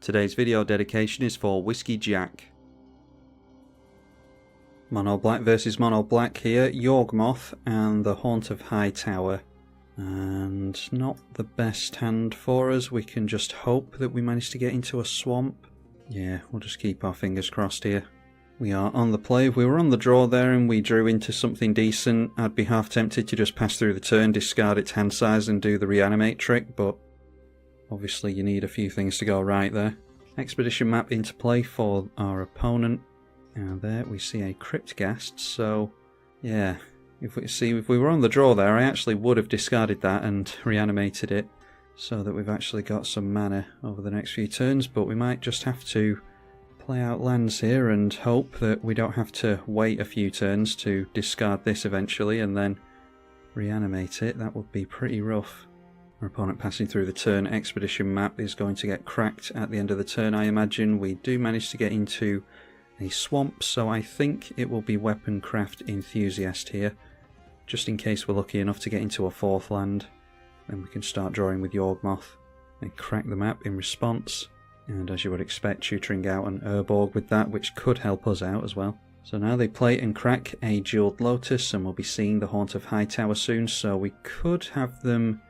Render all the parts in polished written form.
Today's video dedication is for Whiskey Jack. Mono Black versus Mono Black here, Yawgmoth and the Haunt of Hightower. And not the best hand for us. We can just hope that we manage to get into a swamp. Yeah, we'll just keep our fingers crossed here. We are on the play. If we were on the draw there and we drew into something decent, I'd be half tempted to just pass through the turn, discard its hand size and do the reanimate trick, but obviously you need a few things to go right there. Expedition map into play for our opponent. And there we see a Cryptghast, so yeah, if we were on the draw there, I actually would have discarded that and reanimated it so that we've actually got some mana over the next few turns, but we might just have to play out lands here and hope that we don't have to wait a few turns to discard this eventually and then reanimate it. That would be pretty rough. Our opponent passing through the turn. Expedition map is going to get cracked at the end of the turn, I imagine. We do manage to get into a swamp, so I think it will be Weaponcraft Enthusiast here, just in case we're lucky enough to get into a fourth land. Then we can start drawing with Yawgmoth and crack the map in response. And as you would expect, tutoring out an Urborg with that, which could help us out as well. So now they play and crack a Jeweled Lotus, and we'll be seeing the Haunt of Hightower soon, so we could have them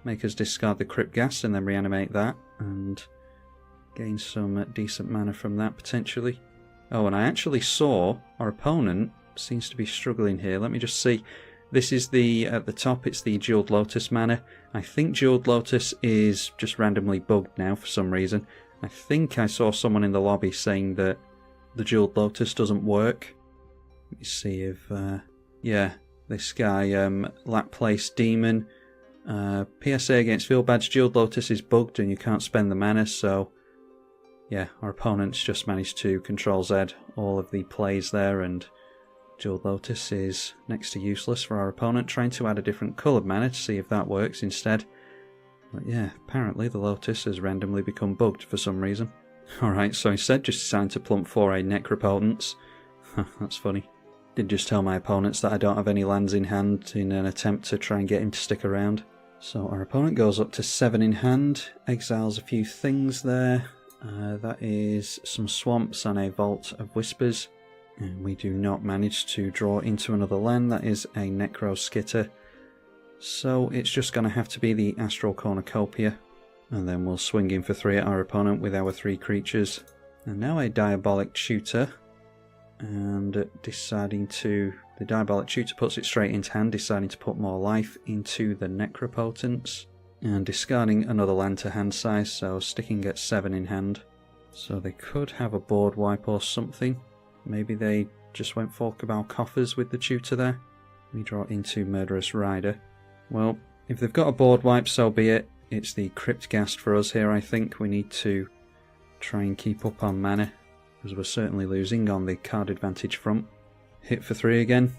make us discard the Cryptghast and then reanimate that, and gain some decent mana from that potentially. Oh, and I actually saw our opponent seems to be struggling here. Let me just see. This is at the top, it's the Jeweled Lotus mana. I think Jeweled Lotus is just randomly bugged now for some reason. I think I saw someone in the lobby saying that the Jeweled Lotus doesn't work. Let me see if... yeah, this guy, Laplace Demon. PSA against Field Badge, Jeweled Lotus is bugged and you can't spend the mana, so... yeah, our opponent's just managed to Control Z all of the plays there, and Jeweled Lotus is next to useless for our opponent, trying to add a different coloured mana to see if that works instead. But yeah, apparently the Lotus has randomly become bugged for some reason. Alright, so instead just decided to plump for a Necropotence. That's funny. Did just tell my opponents that I don't have any lands in hand in an attempt to try and get him to stick around. So our opponent goes up to 7 in hand, exiles a few things there. That is some swamps and a Vault of Whispers. And we do not manage to draw into another land. That is a Necro Skitter. So it's just going to have to be the Astral Cornucopia. And then we'll swing in for 3 at our opponent with our 3 creatures. And now a Diabolic Tutor. And deciding to... the Diabolic Tutor puts it straight into hand, deciding to put more life into the Necropotence. And discarding another land to hand size, so sticking at 7 in hand. So they could have a board wipe or something. Maybe they just went for Cabal Coffers with the tutor there. We draw into Murderous Rider. Well, if they've got a board wipe, so be it. It's the Cryptghast for us here, I think. We need to try and keep up on mana, because we're certainly losing on the card advantage front. Hit for 3 again.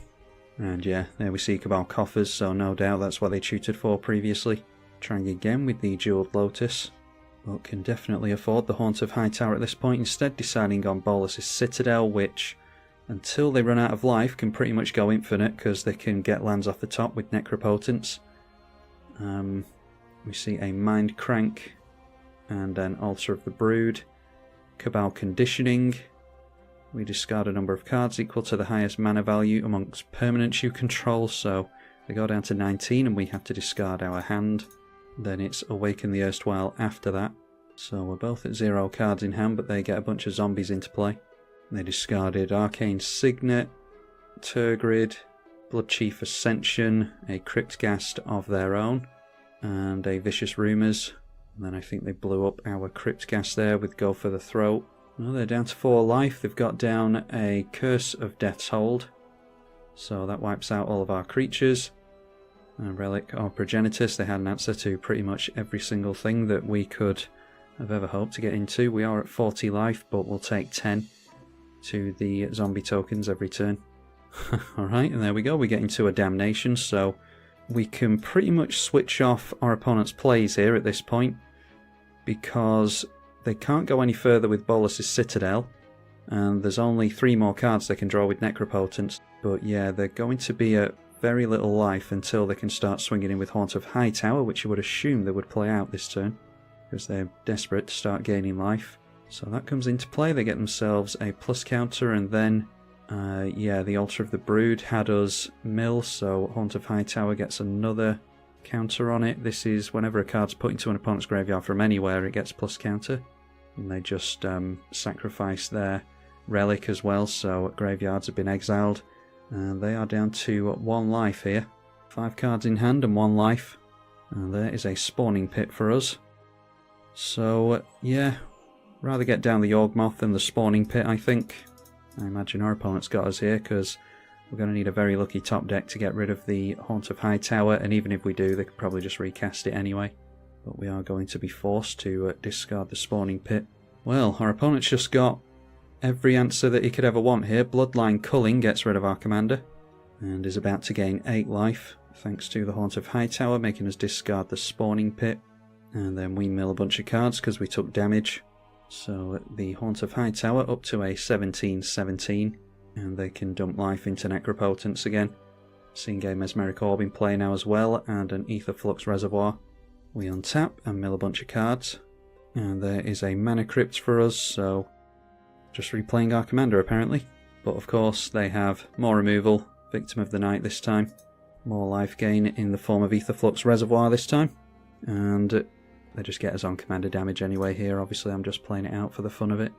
And yeah, there we see Cabal Coffers, so no doubt that's what they tutored for previously. Trying again with the Jeweled Lotus, but can definitely afford the Haunt of Hightower at this point, instead deciding on Bolas's Citadel, which, until they run out of life, can pretty much go infinite, because they can get lands off the top with Necropotence. We see a Mind Crank, and an Altar of the Brood. Cabal Conditioning. We discard a number of cards equal to the highest mana value amongst permanents you control, so they go down to 19 and we have to discard our hand. Then it's Awaken the Erstwhile after that. So we're both at 0 cards in hand, but they get a bunch of zombies into play. They discarded Arcane Signet, Tergrid, Bloodchief Ascension, a Cryptghast of their own, and a Vicious Rumours. And then I think they blew up our Cryptghast there with Go for the Throat. Well, they're down to 4 life. They've got down a Curse of Death's Hold. So that wipes out all of our creatures. A Relic of Progenitus. They had an answer to pretty much every single thing that we could have ever hoped to get into. We are at 40 life, but we'll take 10 to the zombie tokens every turn. Alright, and there we go. We get into a Damnation, so we can pretty much switch off our opponent's plays here at this point, because they can't go any further with Bolas's Citadel, and there's only 3 more cards they can draw with Necropotence. But yeah, they're going to be at very little life until they can start swinging in with Haunt of Hightower, which you would assume they would play out this turn, because they're desperate to start gaining life. So that comes into play. They get themselves a plus counter, and then yeah, the Altar of the Brood had us mill, so Haunt of Hightower gets another counter on it. This is whenever a card's put into an opponent's graveyard from anywhere, it gets plus counter. And they just sacrifice their relic as well, so graveyards have been exiled. And they are down to 1 life here. 5 cards in hand and 1 life. And there is a spawning pit for us. So yeah, rather get down the Yawgmoth than the spawning pit, I think. I imagine our opponent's got us here, because we're going to need a very lucky top deck to get rid of the Haunt of Hightower, and even if we do, they could probably just recast it anyway. But we are going to be forced to discard the spawning pit. Well, our opponent's just got every answer that he could ever want here. Bloodline Culling gets rid of our commander, and is about to gain 8 life, thanks to the Haunt of Hightower, making us discard the spawning pit. And then we mill a bunch of cards because we took damage. So the Haunt of Hightower up to a 17/17, and they can dump life into Necropotence again. Seeing a Mesmeric Orb in play now as well, and an Ether Flux Reservoir. We untap and mill a bunch of cards, and there is a Mana Crypt for us, so just replaying our commander apparently. But of course they have more removal, Victim of the Night this time, more life gain in the form of Ether Flux Reservoir this time, and they just get us on commander damage anyway here. Obviously I'm just playing it out for the fun of it.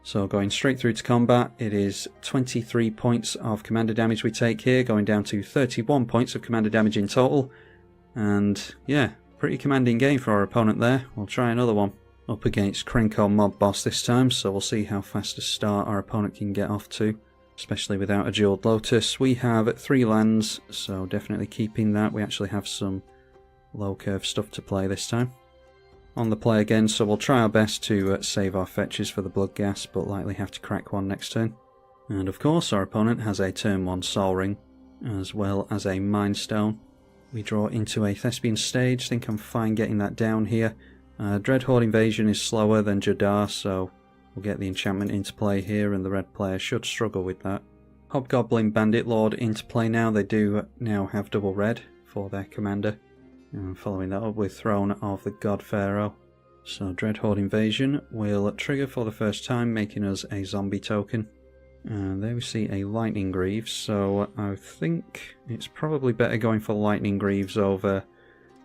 So going straight through to combat, it is 23 points of commander damage we take here, going down to 31 points of commander damage in total. And yeah, pretty commanding game for our opponent there. We'll try another one. Up against Krenko Mob Boss this time, so we'll see how fast a start our opponent can get off to, especially without a Jeweled Lotus. We have 3 lands, so definitely keeping that. We actually have some low curve stuff to play this time. On the play again, so we'll try our best to save our fetches for the Bloodghast, but likely have to crack one next turn. And of course our opponent has a turn 1 Sol Ring, as well as a Mind Stone. We draw into a Thespian Stage, think I'm fine getting that down here. Dreadhorde Invasion is slower than Jadar, so we'll get the enchantment into play here, and the red player should struggle with that. Hobgoblin Bandit Lord into play now. They do now have double red for their commander. And following that up with Throne of the God Pharaoh. So Dreadhorde Invasion will trigger for the first time, making us a zombie token. And there we see a Lightning Greaves, so I think it's probably better going for Lightning Greaves over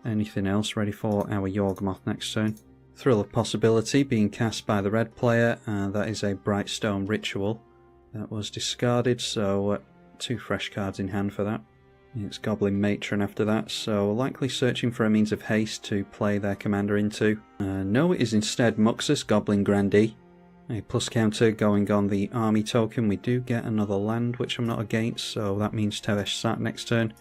anything else, ready for our Yawgmoth next turn. Thrill of Possibility being cast by the red player, and that is a Brightstone Ritual. That was discarded, so 2 fresh cards in hand for that. It's Goblin Matron after that, so likely searching for a means of haste to play their commander into. No, it is instead Muxus Goblin Grandee. A plus counter going on the army token. We do get another land, which I'm not against, so that means Tevesh Sat next turn.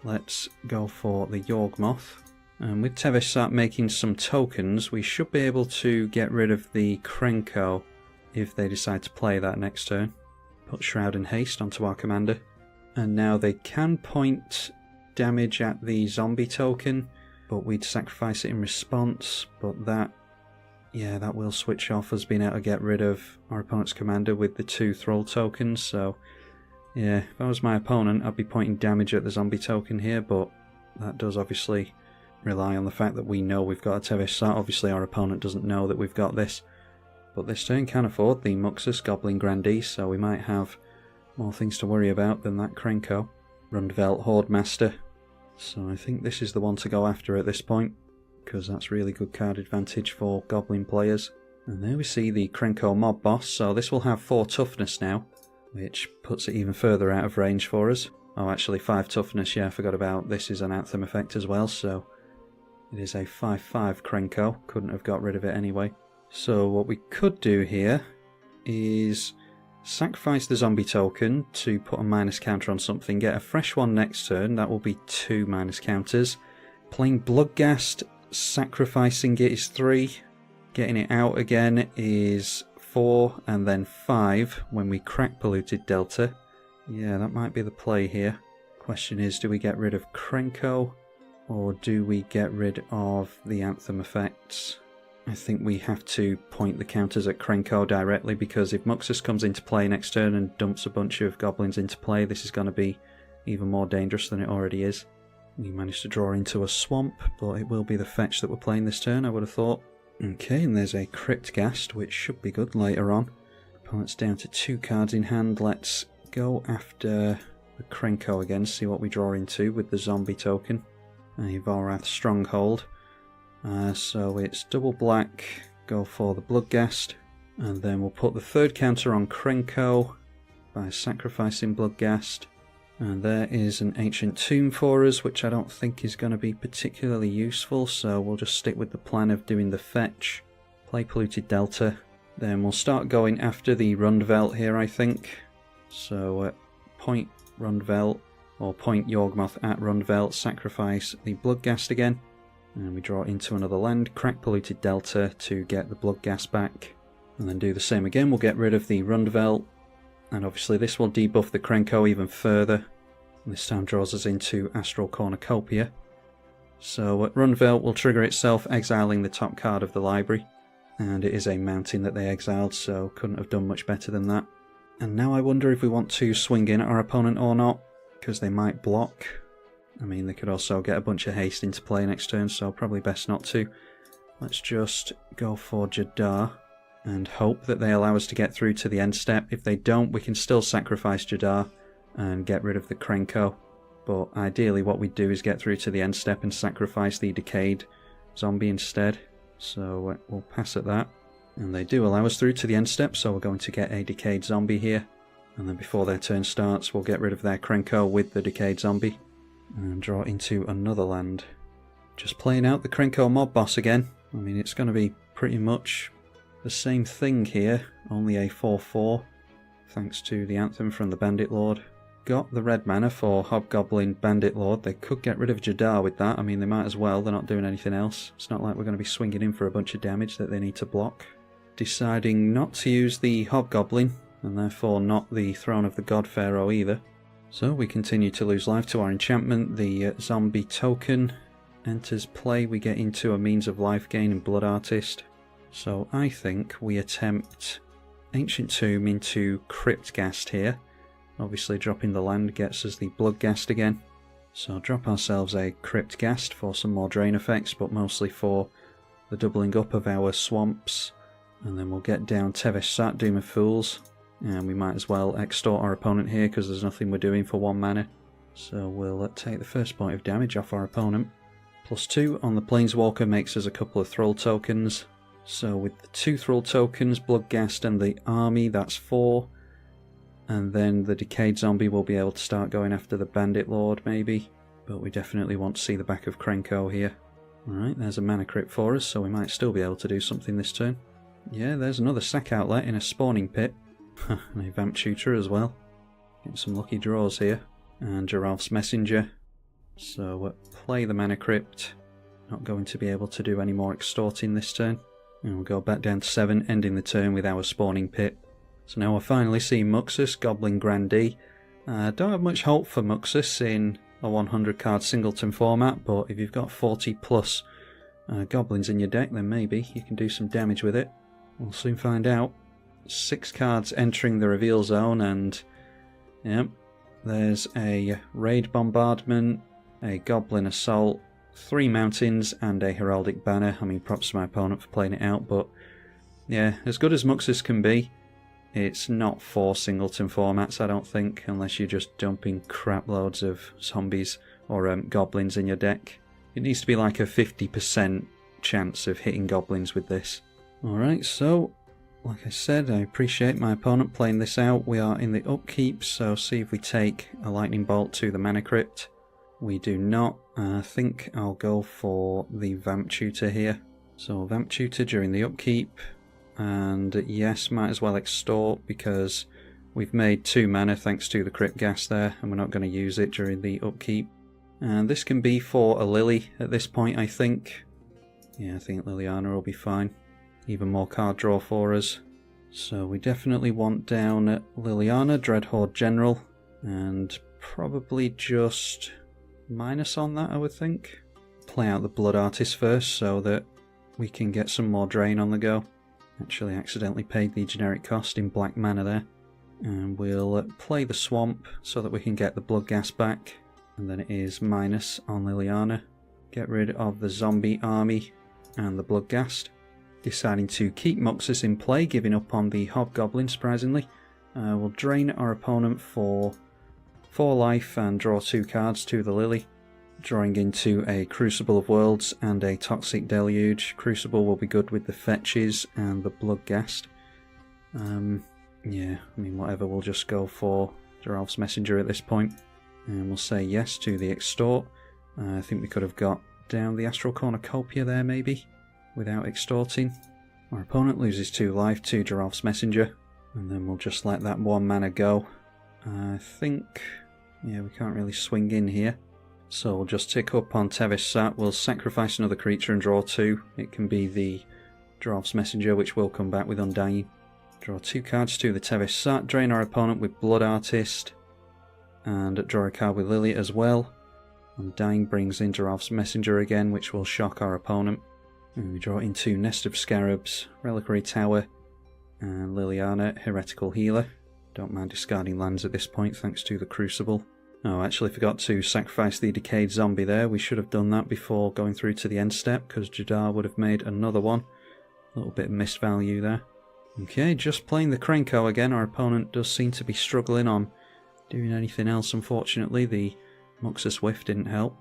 Let's go for the Yawgmoth. And with Tevesh Sat making some tokens, we should be able to get rid of the Krenko if they decide to play that next turn. Put Shroud and Haste onto our commander. And now they can point damage at the zombie token, but we'd sacrifice it in response. But that, yeah, that will switch off as being able to get rid of our opponent's commander with the 2 Thrall tokens. So yeah, if I was my opponent, I'd be pointing damage at the zombie token here, but that does obviously rely on the fact that we know we've got a Tevesh Sat. Obviously our opponent doesn't know that we've got this. But this turn can afford the Muxus Goblin Grandee, so we might have more things to worry about than that Krenko. Rundvelt Horde Master. So I think this is the one to go after at this point, because that's really good card advantage for Goblin players. And there we see the Krenko Mob Boss, so this will have 4 toughness now, which puts it even further out of range for us. Oh, actually 5 toughness, yeah, I forgot about this is an Anthem effect as well, so it is a 5/5 Krenko. Couldn't have got rid of it anyway. So what we could do here is sacrifice the zombie token to put a minus counter on something, get a fresh one next turn, that will be 2 minus counters. Playing Bloodghast, sacrificing it is 3, getting it out again is 4, and then 5 when we crack Polluted Delta. Yeah, that might be the play here. Question is, do we get rid of Krenko, or do we get rid of the Anthem effects? I think we have to point the counters at Krenko directly, because if Muxus comes into play next turn and dumps a bunch of goblins into play, this is going to be even more dangerous than it already is. We managed to draw into a swamp, but it will be the fetch that we're playing this turn, I would have thought. Okay, and there's a Cryptghast, which should be good later on. Opponent's down to 2 cards in hand. Let's go after the Krenko again, see what we draw into with the zombie token. A Volrath Stronghold. So it's double black, go for the Bloodghast, and then we'll put the 3rd counter on Krenko by sacrificing Bloodghast. And there is an Ancient Tomb for us, which I don't think is going to be particularly useful, so we'll just stick with the plan of doing the fetch, play Polluted Delta, then we'll start going after the Rundvelt here, I think. So point Rundvelt, or point Yawgmoth at Rundvelt, sacrifice the Bloodghast again, and we draw into another land, crack Polluted Delta to get the Bloodghast back, and then do the same again. We'll get rid of the Rundvelt, and obviously this will debuff the Krenko even further. This time draws us into Astral Cornucopia. So Rundvelt will trigger itself, exiling the top card of the library, and it is a mountain that they exiled, so couldn't have done much better than that. And now I wonder if we want to swing in at our opponent or not, because they might block. I mean, they could also get a bunch of haste into play next turn, so probably best not to. Let's just go for Jadar and hope that they allow us to get through to the end step. If they don't, we can still sacrifice Jadar and get rid of the Krenko. But ideally what we'd do is get through to the end step and sacrifice the Decayed Zombie instead. So we'll pass at that. And they do allow us through to the end step, so we're going to get a Decayed Zombie here. And then before their turn starts, we'll get rid of their Krenko with the Decayed Zombie. And draw into another land. Just playing out the Krenko mob boss again. I mean, it's going to be pretty much the same thing here, only a 4/4, thanks to the Anthem from the Bandit Lord. Got the red mana for Hobgoblin Bandit Lord. They could get rid of Jadar with that. I mean, they might as well. They're not doing anything else. It's not like we're going to be swinging in for a bunch of damage that they need to block. Deciding not to use the Hobgoblin, and therefore not the Throne of the God Pharaoh either. So we continue to lose life to our enchantment. The zombie token enters play. We get into a means of life gain in Blood Artist. So I think we attempt Ancient Tomb into Cryptghast here. Obviously dropping the land gets us the Bloodghast again. So drop ourselves a Cryptghast for some more drain effects, but mostly for the doubling up of our swamps. And then we'll get down Tevesh Sat, Doom of Fools. And we might as well extort our opponent here because there's nothing we're doing for 1 mana. So we'll take the first point of damage off our opponent. +2 on the Planeswalker makes us a couple of Thrall tokens. So with the 2 Thrall tokens, Bloodghast and the army, that's 4. And then the Decayed Zombie will be able to start going after the Bandit Lord maybe. But we definitely want to see the back of Krenko here. Alright, there's a mana crypt for us, so we might still be able to do something this turn. Yeah, there's another sack outlet in a spawning pit. And a Vamp Tutor as well. Getting some lucky draws here. And Geralf's Messenger. So play the mana crypt. Not going to be able to do any more extorting this turn. And we'll go back down to 7, ending the turn with our spawning pit. So now we're finally seeing Muxus, Goblin Grandee. Don't have much hope for Muxus in a 100 card singleton format, but if you've got 40 plus goblins in your deck, then maybe you can do some damage with it. We'll soon find out. 6 cards entering the reveal zone, and yep, there's a Raid Bombardment, a Goblin Assault, 3 Mountains, and a Heraldic Banner. I mean, props to my opponent for playing it out, but yeah, as good as Muxus can be, it's not for singleton formats, I don't think, unless you're just dumping crap loads of zombies or goblins in your deck. It needs to be like a 50% chance of hitting goblins with this. Alright, so like I said, I appreciate my opponent playing this out. We are in the upkeep, so see if we take a lightning bolt to the mana crypt. We do not. I think I'll go for the Vamp Tutor here. So Vamp Tutor during the upkeep, and yes, might as well extort because we've made 2 mana thanks to the Cryptghast there, and we're not going to use it during the upkeep. And this can be for a Lily at this point, I think. Yeah, I think Liliana will be fine. Even more card draw for us. So we definitely want down Liliana, Dreadhorde General, and probably just minus on that, I would think. Play out the Blood Artist first so that we can get some more drain on the go. Actually accidentally paid the generic cost in black mana there. And we'll play the Swamp so that we can get the Bloodghast back. And then it is minus on Liliana. Get rid of the zombie army and the Bloodghast. deciding to keep Muxus in play, giving up on the Hobgoblin, surprisingly. We'll drain our opponent for 4 life and draw 2 cards to the Lily, drawing into a Crucible of Worlds and a Toxic Deluge. Crucible will be good with the fetches and the Bloodghast. Yeah, I mean, whatever, we'll just go for Geralf's Messenger at this point. And we'll say yes to the Extort. I think we could have got down the Astral Cornucopia there, maybe, without extorting. Our opponent loses 2 life to Geralf's Messenger, and then we'll just let that 1 mana go. I think, yeah, we can't really swing in here. So we'll just tick up on Tevis Sat. We'll sacrifice another creature and draw 2. It can be the Geralf's Messenger, which will come back with Undying. Draw 2 cards to the Tevis Sat, drain our opponent with Blood Artist, and draw a card with Lily as well. Undying brings in Geralf's Messenger again, which will shock our opponent. And we draw into Nest of Scarabs, Reliquary Tower, and Liliana, Heretical Healer. Don't mind discarding lands at this point, thanks to the Crucible. Oh, I actually forgot to sacrifice the Decayed Zombie there. We should have done that before going through to the end step, because Jadar would have made another one. A little bit of missed value there. Okay, just playing the Krenko again. Our opponent does seem to be struggling on doing anything else, unfortunately. The Muxus Whiff didn't help.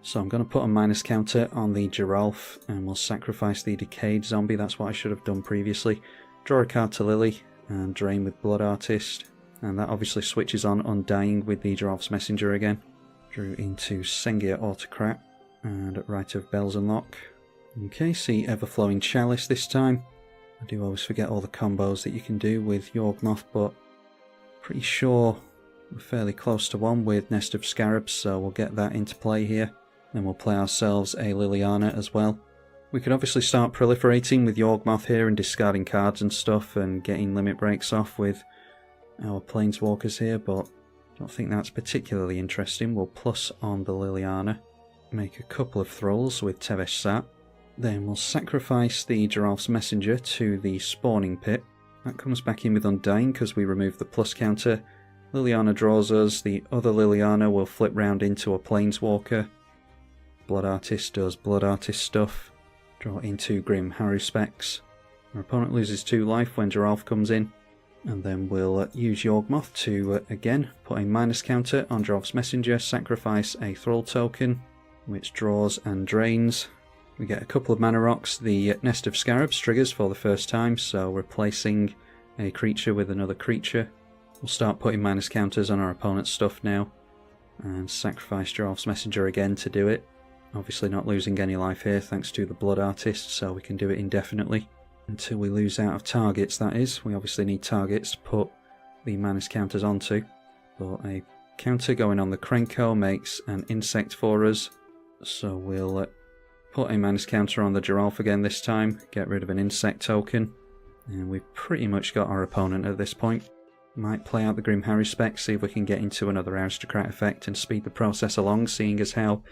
So I'm going to put a minus counter on the Geralf, and we'll sacrifice the Decayed Zombie. That's what I should have done previously. Draw a card to Lily, and drain with Blood Artist. And that obviously switches on Undying with the Geralf's Messenger again. Drew into Sengia Autocrat, and Rite of Bells Unlock. Okay, see Everflowing Chalice this time. I do always forget all the combos that you can do with Yawgmoth, but pretty sure we're fairly close to one with Nest of Scarabs, so we'll get that into play here. Then we'll play ourselves a Liliana as well. We could obviously start proliferating with Yawgmoth here and discarding cards and stuff and getting limit breaks off with our Planeswalkers here, but I don't think that's particularly interesting. We'll plus on the Liliana, make a couple of Thralls with Tevesh Sat. Then we'll sacrifice the Geralf's Messenger to the Spawning Pit. That comes back in with Undying because we remove the plus counter. Liliana draws us, the other Liliana will flip round into a Planeswalker. Blood Artist does Blood Artist stuff. Draw into Grim Haruspex. Our opponent loses 2 life when Geralf comes in. And then we'll use Yawgmoth to, again, put a minus counter on Geralf's Messenger, sacrifice a Thrall token, which draws and drains. We get a couple of mana rocks. The Nest of Scarabs triggers for the first time, so replacing a creature with another creature. We'll start putting minus counters on our opponent's stuff now, and sacrifice Geralf's Messenger again to do it. Obviously not losing any life here thanks to the Blood Artist, so we can do it indefinitely. Until we lose out of targets, that is. We obviously need targets to put the minus counters onto. But a counter going on the Krenko makes an insect for us, so we'll put a minus counter on the Geralf again this time, get rid of an insect token, and we've pretty much got our opponent at this point. Might play out the Grim Haruspex, see if we can get into another Aristocrat effect and speed the process along, seeing as how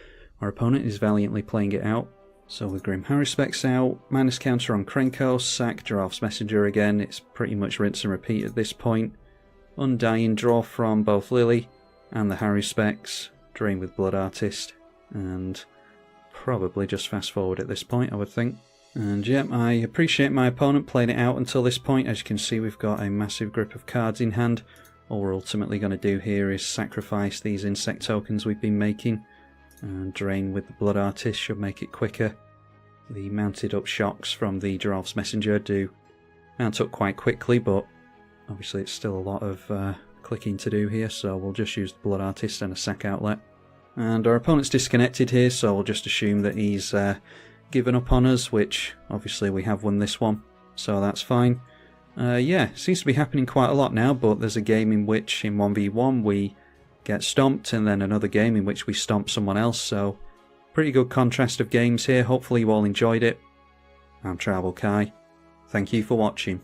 our opponent is valiantly playing it out. So with Grim Haruspex out, minus counter on Krenko, sack Geralf's Messenger again, it's pretty much rinse and repeat at this point. Undying, draw from both Lily and the Haruspex, drain with Blood Artist, and probably just fast forward at this point, I would think. And yeah, I appreciate my opponent playing it out until this point. As you can see, we've got a massive grip of cards in hand. All we're ultimately going to do here is sacrifice these insect tokens we've been making, and drain with the Blood Artist should make it quicker. The mounted up shocks from the Geralf's Messenger do mount up quite quickly, but obviously it's still a lot of clicking to do here, so we'll just use the Blood Artist and a sack outlet. And our opponent's disconnected here, so we'll just assume that he's given up on us, which obviously we have won this one, so that's fine. Yeah, seems to be happening quite a lot now, but there's a game in which in 1v1 we get stomped, and then another game in which we stomp someone else, so pretty good contrast of games here. Hopefully you all enjoyed it. I'm tribalkai. Thank you for watching.